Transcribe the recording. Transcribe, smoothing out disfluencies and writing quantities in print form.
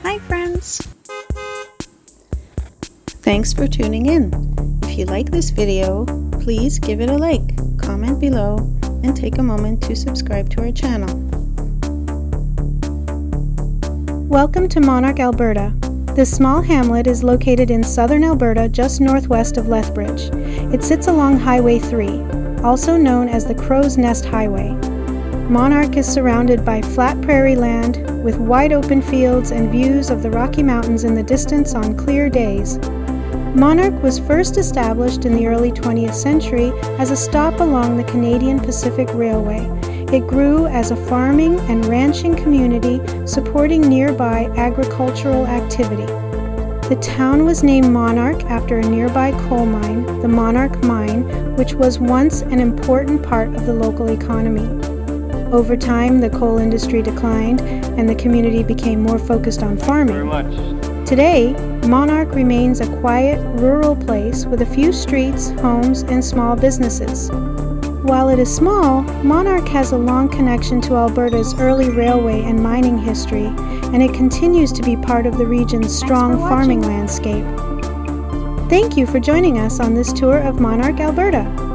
Hi friends! Thanks for tuning in. If you like this video, please give it a like, comment below, and take a moment to subscribe to our channel. Welcome to Monarch, Alberta. This small hamlet is located in southern Alberta just northwest of Lethbridge. It sits along Highway 3, also known as the Crow's Nest Highway. Monarch is surrounded by flat prairie land with wide open fields and views of the Rocky Mountains in the distance on clear days. Monarch was first established in the early 20th century as a stop along the Canadian Pacific Railway. It grew as a farming and ranching community supporting nearby agricultural activity. The town was named Monarch after a nearby coal mine, the Monarch Mine, which was once an important part of the local economy. Over time, the coal industry declined and the community became more focused on farming. Today, Monarch remains a quiet, rural place with a few streets, homes, and small businesses. While it is small, Monarch has a long connection to Alberta's early railway and mining history, and it continues to be part of the region's strong farming landscape. Thank you for joining us on this tour of Monarch, Alberta.